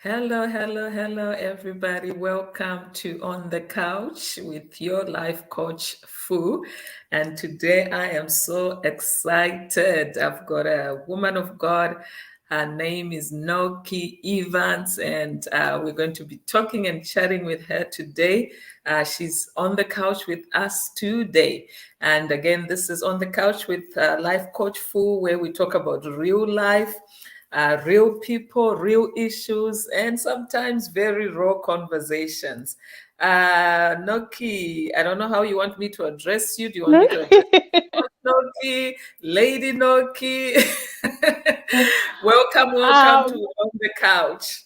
Hello, hello, hello, everybody. Welcome to On the Couch with your life coach, Fu. And today I am so excited. I've got a woman of God. Her name is Nokie Evans, and we're going to be talking and chatting with her today. She's on the couch with us today. And again, this is On the Couch with Life Coach Fu, where we talk about real life, real people, real issues, and sometimes very raw conversations. Noki, I don't know how you want me to address you. Do you want me to address Noki, Lady Noki? Welcome to Um, On the Couch.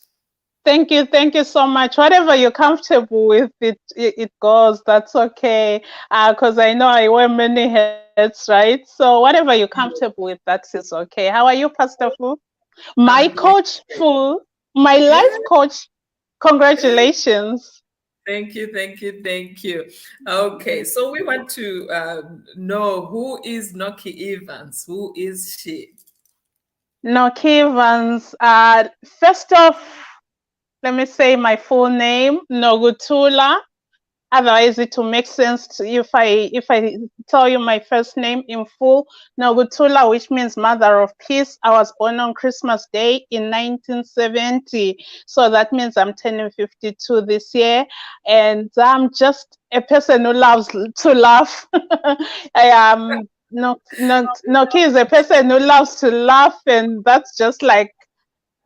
thank you so much. Whatever you're comfortable with, it goes. That's okay. Because I know I wear many hats, right? So whatever you're comfortable with, that is okay. How are you, Pastor Fu? My I'm doing coach Fu, my yeah. life coach. Congratulations. Thank you, thank you, thank you. Okay, so we want to know who is Noki Evans. Who is she? Nokie Evans. First off, let me say my full name, Nogutula. Otherwise, it will make sense if I tell you my first name in full. Nogutula, which means Mother of Peace. I was born on Christmas Day in 1970, so that means I'm turning 52 this year, and I'm just a person who loves to laugh. I am. Noki is a person who loves to laugh, and that's just like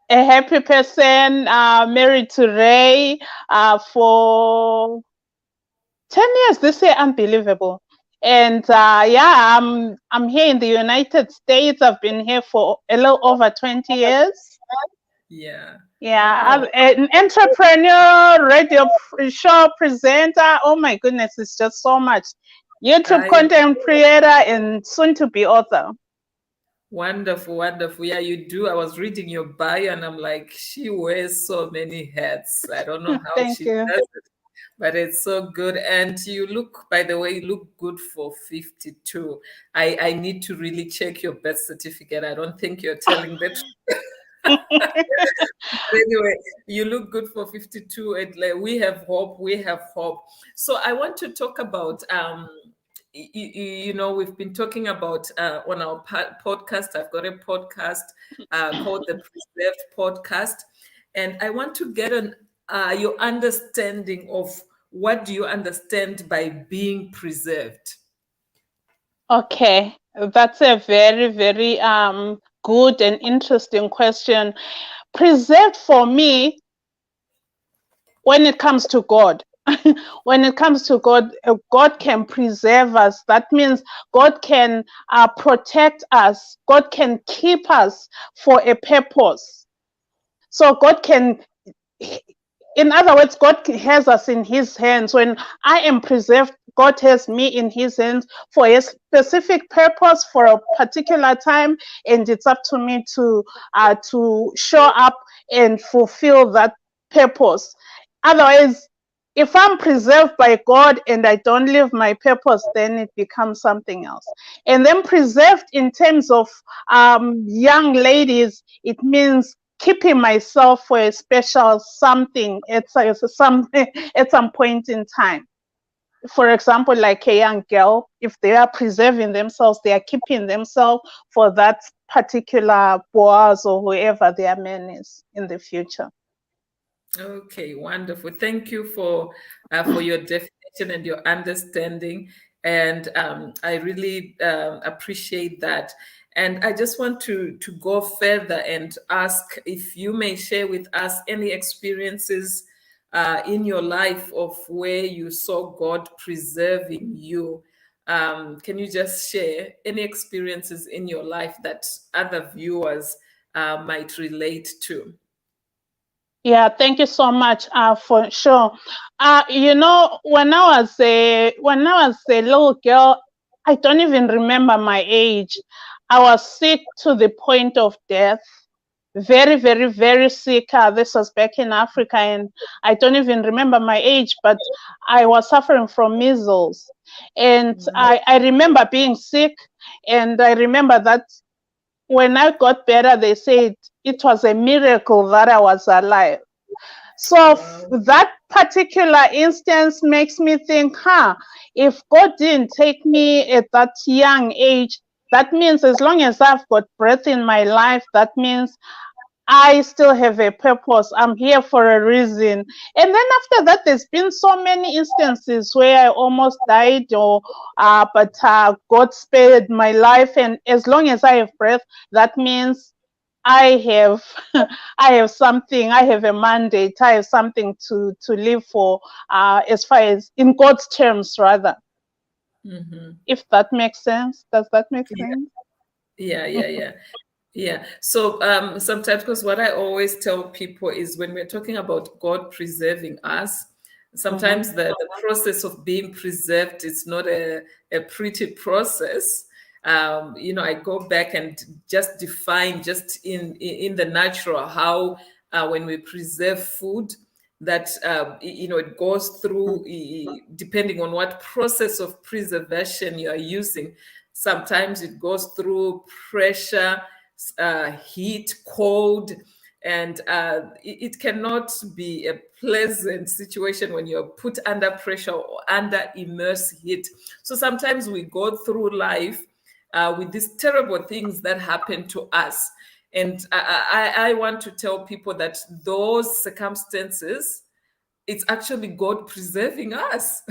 a happy person. Married to Ray for 10 years this year. Unbelievable. And yeah, I'm here in the United States. I've been here for a little over 20 years. Yeah. Yeah, I'm Oh, an entrepreneur, show presenter. Oh my goodness, it's just so much. YouTube I content creator and soon to be author. wonderful, wonderful. Yeah, you do. I was reading your bio and I'm like, she wears so many hats. I don't know how Thank she you. does it, but it's so good. And you look, by the way, you look good for 52. I need to really check your birth certificate. I don't think you're telling the truth. Anyway, you look good for 52, and like, we have hope. We have hope. So I want to talk about we've been talking about on our podcast. I've got a podcast called the Preserved Podcast, and I want to get an your understanding of what do you understand by being preserved. Okay, that's a very, very good and interesting question. Preserved for me, when it comes to God, when it comes to God, God can preserve us. That means God can protect us. God can keep us for a purpose. So God can, in other words, God has us in His hands. When I am preserved, God has me in His hands for a specific purpose, for a particular time, and it's up to me to show up and fulfill that purpose. Otherwise, if I'm preserved by God and I don't live my purpose, then it becomes something else. And then preserved in terms of young ladies, it means keeping myself for a special something at some point in time. For example, like a young girl, if they are preserving themselves, they are keeping themselves for that particular boss or whoever their man is in the future. Okay, wonderful. Thank you for your definition and your understanding, and I really appreciate that. And I just want to go further and ask if you may share with us any experiences in your life of where you saw God preserving you. Can you just share any experiences in your life that other viewers might relate to? Yeah, thank you so much. For sure. When I was a little girl, I don't even remember my age. I was sick to the point of death. Very, very, very sick. This was back in Africa, and I don't even remember my age, but I was suffering from measles. And I remember being sick, and I remember that when I got better, they said it was a miracle that I was alive. So Wow. that particular instance makes me think, if God didn't take me at that young age, that means as long as I've got breath in my life, that means I still have a purpose. I'm here for a reason. And then after that, there's been so many instances where I almost died, but God spared my life. And as long as I have breath, that means I have, I have something. I have a mandate. I have something to live for, as far as in God's terms, rather. Mm-hmm. If that makes sense, does that make Yeah, sense? yeah, yeah, yeah. Yeah. So sometimes, because what I always tell people is when we're talking about God preserving us, Mm-hmm. sometimes the process of being preserved is not a pretty process. I go back and just define just in the natural how when we preserve food that it goes through depending on what process of preservation you are using. Sometimes it goes through pressure, heat, cold, and it cannot be a pleasant situation when you're put under pressure or under immense heat. So sometimes we go through life with these terrible things that happen to us. And I want to tell people that those circumstances, it's actually God preserving us.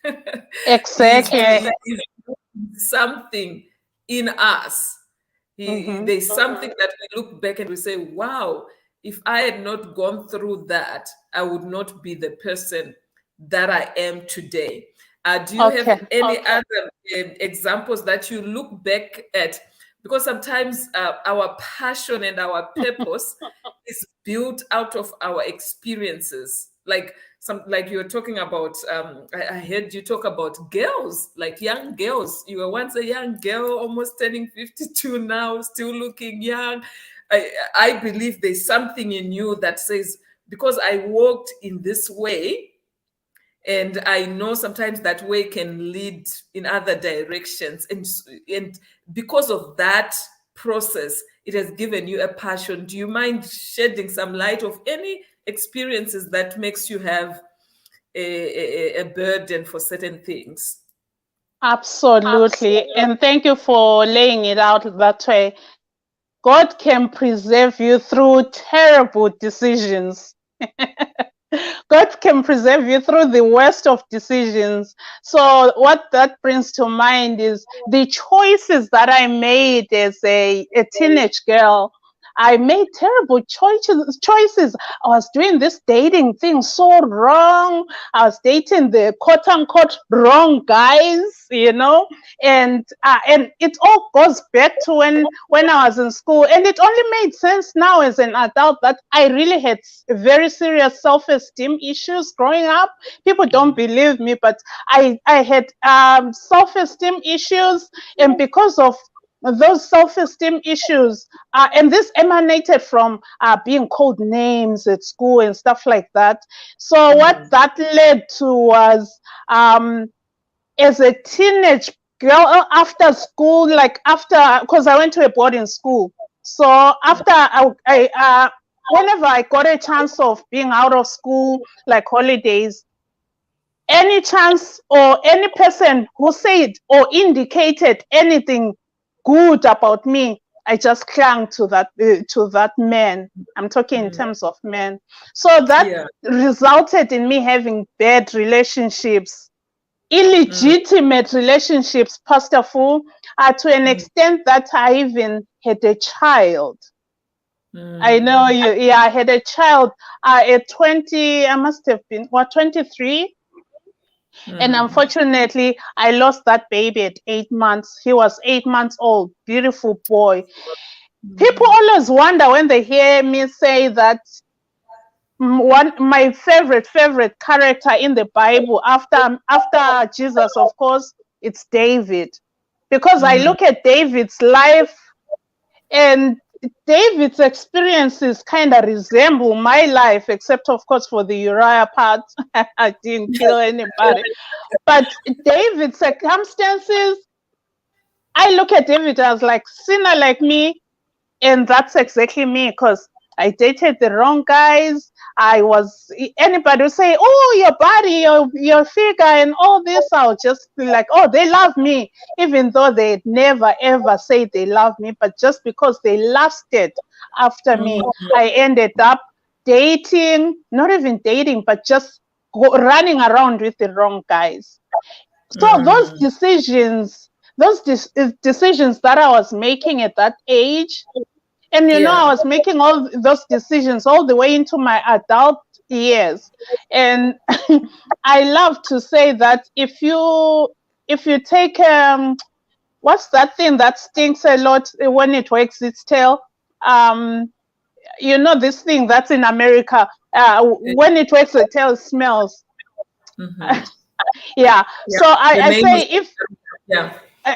He's, Exactly. he's doing something in us. Mm-hmm. There's something that we look back and we say, wow, if I had not gone through that, I would not be the person that I am today. Do you have Okay. any other examples that you look back at? Because sometimes our passion and our purpose is built out of our experiences. Like you're talking about, I heard you talk about girls, like young girls. You were once a young girl, almost turning 52 now, still looking young. I believe there's something in you that says, because I walked in this way, and I know sometimes that way can lead in other directions, and because of that process, it has given you a passion. Do you mind shedding some light of any experiences that makes you have a burden for certain things? Absolutely. And thank you for laying it out that way. God can preserve you through terrible decisions. God can preserve you through the worst of decisions. So, what that brings to mind is the choices that I made as a teenage girl. I made terrible choices. I was doing this dating thing so wrong. I was dating the quote unquote wrong guys, and it all goes back to when I was in school, and it only made sense now as an adult that I really had very serious self-esteem issues growing up. People don't believe me, but I had self-esteem issues, and because of those self-esteem issues, and this emanated from being called names at school and stuff like that. So what Mm, that led to was, as a teenage girl, after school, like after, because I went to a boarding school. So after whenever I got a chance of being out of school, like holidays, any chance or any person who said or indicated anything good about me, I just clung to that man. I'm talking in mm. terms of men. So that Yeah. resulted in me having bad relationships, Mm, illegitimate relationships, Pastor Fu, to an mm, extent that I even had a child. I know mm, you, yeah, I had a child at 20, I must have been, what, 23? And mm, unfortunately, I lost that baby at 8 months. He was 8 months old, beautiful boy. People mm, always wonder when they hear me say that one my favorite character in the Bible after Jesus, of course, it's David, because I mm, look at David's life, and David's experiences kind of resemble my life, except of course for the Uriah part. I didn't kill anybody, but David's circumstances, I look at David as like sinner like me, and that's exactly me, because I dated the wrong guys. anybody would say, oh, your body, your figure and all this, I'll just be like, oh, they love me, even though they never ever say they love me, but just because they lusted after me, I ended up dating, not even dating, but just running around with the wrong guys. So those decisions that I was making at that age, and I was making all those decisions all the way into my adult years. And I love to say that if you take what's that thing that stinks a lot when it wags its tail? This thing that's in America, when it wags its tail, it smells. Yeah. So I say, if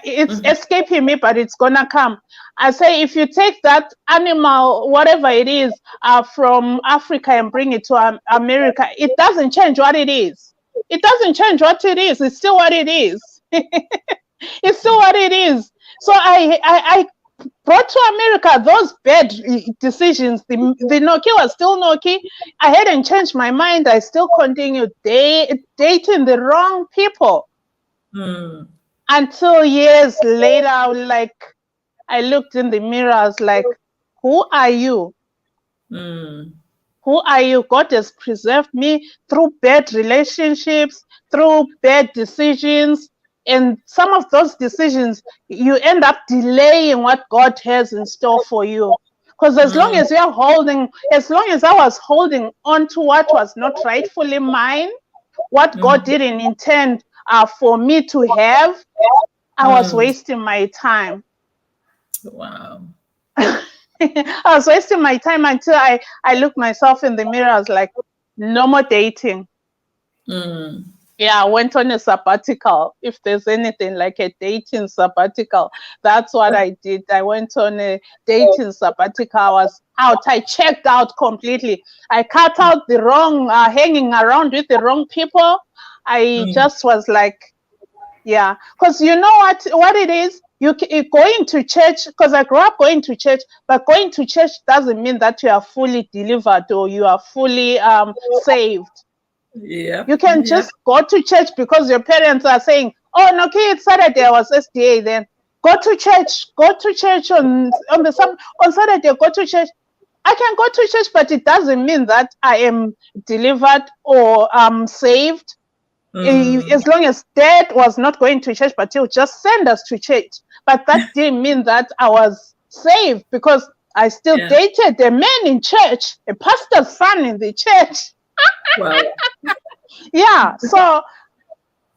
it's escaping me, but it's gonna come. I say, if you take that animal, whatever it is, from Africa and bring it to America, it doesn't change what it is. It doesn't change what it is. It's still what it is. It's still what it is. So I brought to America those bad decisions. The Nokie was still Nokie. I hadn't changed my mind. I still continued dating the wrong people. Until years later, I looked in the mirror, I was like, who are you? Who are you? God has preserved me through bad relationships, through bad decisions. And some of those decisions, you end up delaying what God has in store for you. Because as long as I was holding on to what was not rightfully mine, what God didn't intend for me to have, I was wasting my time. Wow. I was wasting my time until I looked myself in the mirror. I was like, no more dating. Yeah, I went on a sabbatical. If there's anything like a dating sabbatical, that's what I did. I went on a dating sabbatical. I was out. I checked out completely. I cut out the wrong, hanging around with the wrong people. I just was like, yeah, because you know what it is? You going to church, because I grew up going to church, but going to church doesn't mean that you are fully delivered or you are fully saved. Yeah. You can just go to church because your parents are saying, oh, no, okay, it's Saturday, I was SDA then. Go to church on Saturday, go to church. I can go to church, but it doesn't mean that I am delivered or saved. As long as Dad was not going to church, but he'll just send us to church. But that didn't mean that I was saved, because I still dated a man in church, a pastor's son in the church. Wow. Yeah. So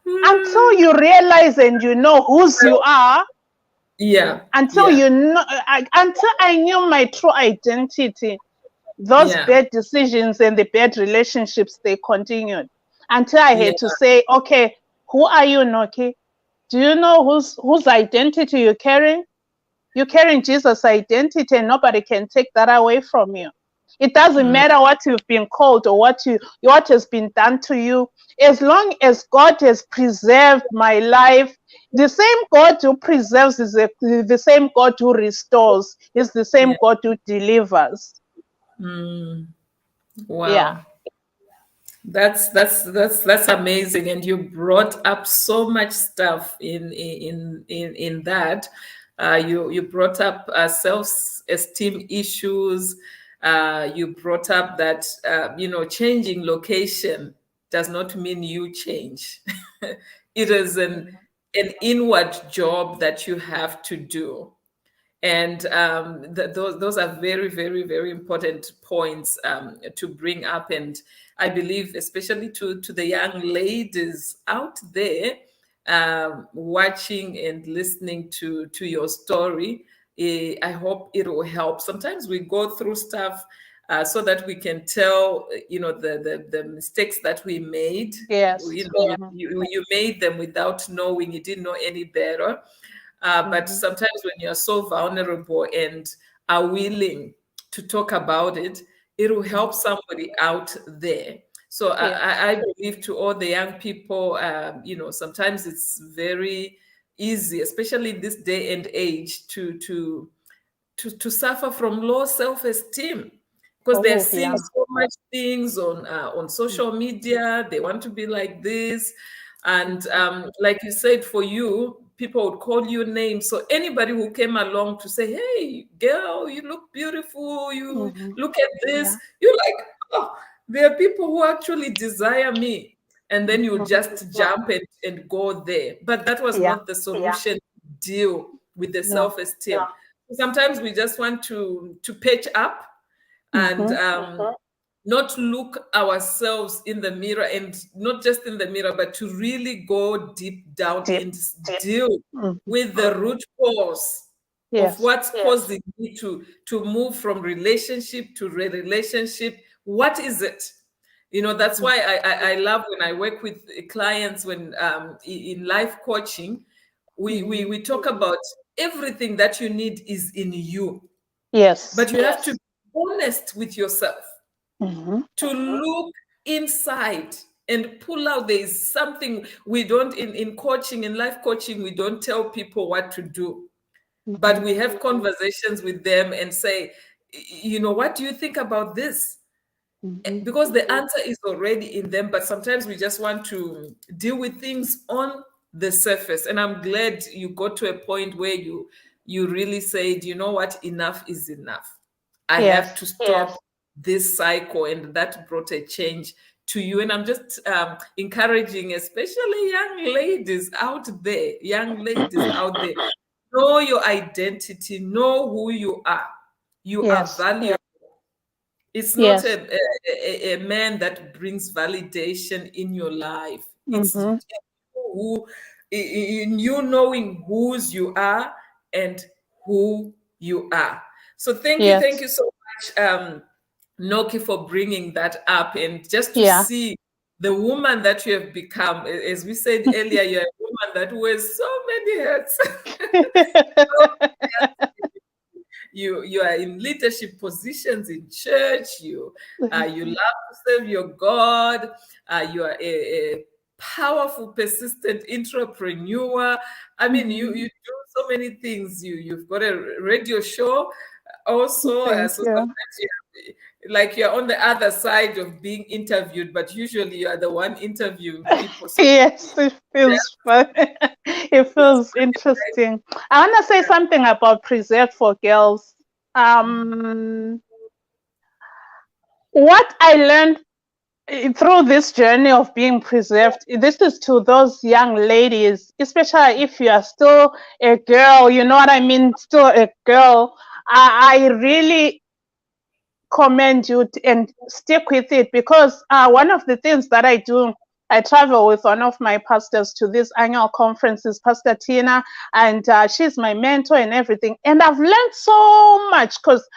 until you realize and you know whose you are, until I knew my true identity, those bad decisions and the bad relationships, they continued until I had to say, okay, who are you, Nokie? Do you know whose identity you're carrying? You're carrying Jesus' identity, and nobody can take that away from you. It doesn't matter what you've been called or what has been done to you. As long as God has preserved my life, the same God who preserves is the same God who restores, is the same God who delivers. Wow. Yeah. That's amazing, and you brought up so much stuff in that. You brought up self-esteem issues. You brought up that changing location does not mean you change. It is an inward job that you have to do. And those are very, very, very important points to bring up. And I believe, especially to the young ladies out there watching and listening to your story, I hope it will help. Sometimes we go through stuff so that we can tell, the mistakes that we made. Yes. You made them without knowing. You didn't know any better. But sometimes when you're so vulnerable and are willing to talk about it, it will help somebody out there. So I believe, to all the young people, sometimes it's very easy, especially this day and age, to suffer from low self-esteem. because they're Oh, seeing yeah. so much things on social media. They want to be like this, and like you said, for you, people would call you names. So anybody who came along to say, "Hey, girl, you look beautiful. You Mm-hmm. look at this," Yeah. you're like, "Oh, there are people who actually desire me." And then you Mm-hmm. just jump and go there. But that was Yeah. not the solution to deal with the No. self-esteem. Sometimes we just want to patch up and Mm-hmm. not look ourselves in the mirror, and not just in the mirror, but to really go deep down Deep. and deal Mm-hmm. with the root cause of Yes. what's causing me to move from relationship to relationship. What is it? That's Mm-hmm. why I love when I work with clients, when in life coaching, Mm-hmm. we talk about everything that you need is in you, Yes. but you have to be honest with yourself, Mm-hmm. to look inside and pull out. There is something we don't, in coaching, in life coaching, we don't tell people what to do, but Mm-hmm. we have conversations with them and say, what do you think about this? Mm-hmm. Because the answer is already in them, but sometimes we just want to deal with things on the surface. And I'm glad you got to a point where you really said, you know what, enough is enough. I have to Yes. stop this cycle, and that brought a change to you. And I'm just encouraging, especially young ladies out there, know your identity, know who you are. You are Yes. valuable. It's not Yes. a man that brings validation in your life. It's Mm-hmm. who, in you knowing whose you are and who you are. So thank Yes. you so much, Noki, for bringing that up, and just to Yeah. see the woman that you have become. As we said earlier, you're a woman that wears so many hats. You are in leadership positions in church. You love to serve your God. You are a powerful, persistent entrepreneur. I mean, Mhm. you do so many things. You've got a radio show also. Thank So you. sometimes like you're on the other side of being interviewed, but usually you are the one interviewing people. So Yes, it feels fun. It feels interesting. I want to say something about Preserve for Girls. Um, what I learned through this journey of being preserved, this is to those young ladies, especially if you are still a girl, you know what I mean, still a girl. I really commend you and stick with it, because one of the things that I do, I travel with one of my pastors to these annual conferences, Pastor Tina, and she's my mentor and everything. And I've learned so much, because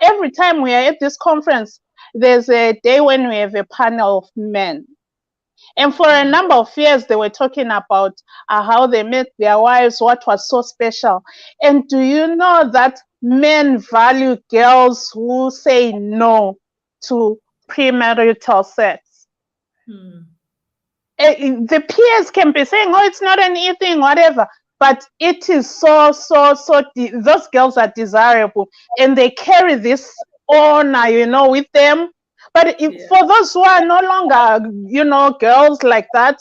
every time we are at this conference, there's a day when we have a panel of men. And for a number of years, they were talking about how they met their wives, what was so special. And do you know that men value girls who say no to premarital sex? The peers can be saying, oh, it's not an eating, whatever. But it is those girls are desirable, and they carry this honor, with them. But for those who are no longer, girls like that,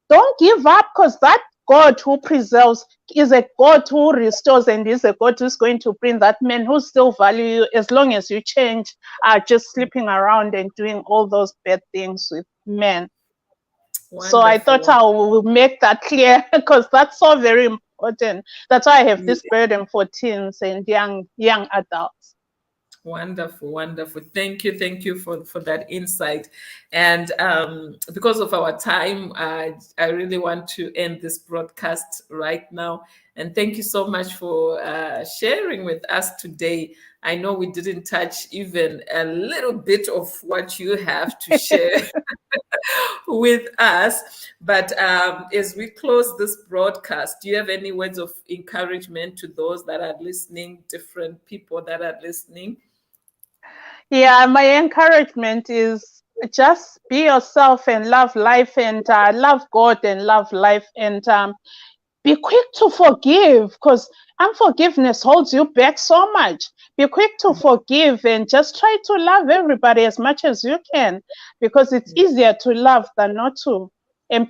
don't give up, because that God who preserves is a God who restores, and is a God who's going to bring that man who still value you, as long as you change, just sleeping around and doing all those bad things with men. So I thought wonderful. I will make that clear, because that's so very important. That's why I have Yeah. this burden for teens and young adults. Wonderful, wonderful. Thank you for that insight. And because of our time, I really want to end this broadcast right now. And thank you so much for sharing with us today. I know we didn't touch even a little bit of what you have to share with us. But as we close this broadcast, do you have any words of encouragement to those that are listening, different people that are listening? Yeah, my encouragement is just be yourself and love life, and love God and love life. And Be quick to forgive, because unforgiveness holds you back so much. Be quick to forgive and just try to love everybody as much as you can, because it's easier to love than not to. And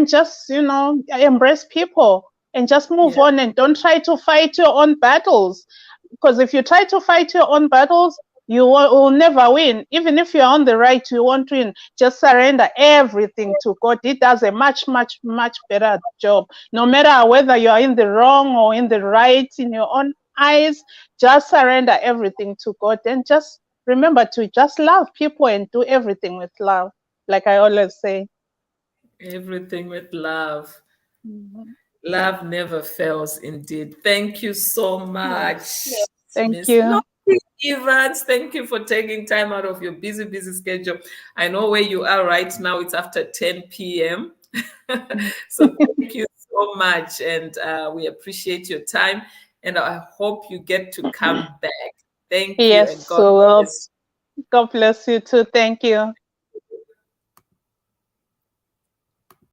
just, embrace people and just move Yeah. on, and don't try to fight your own battles. Because if you try to fight your own battles, you will never win. Even if you're on the right, you won't win. Just surrender everything to God. He does a much, much, much better job. No matter whether you're in the wrong or in the right in your own eyes, just surrender everything to God. And just remember to just love people and do everything with love, like I always say. Everything with love. Mhm. Love never fails, indeed. Thank you so Yes. much, Thank Miss you. Nokie Evans. Thank you for taking time out of your busy, busy schedule. I know where you are right now. It's after 10 p.m. So thank you so much. And we appreciate your time. And I hope you get to come back. Thank you and Yes, God so bless. God bless you too. Thank you.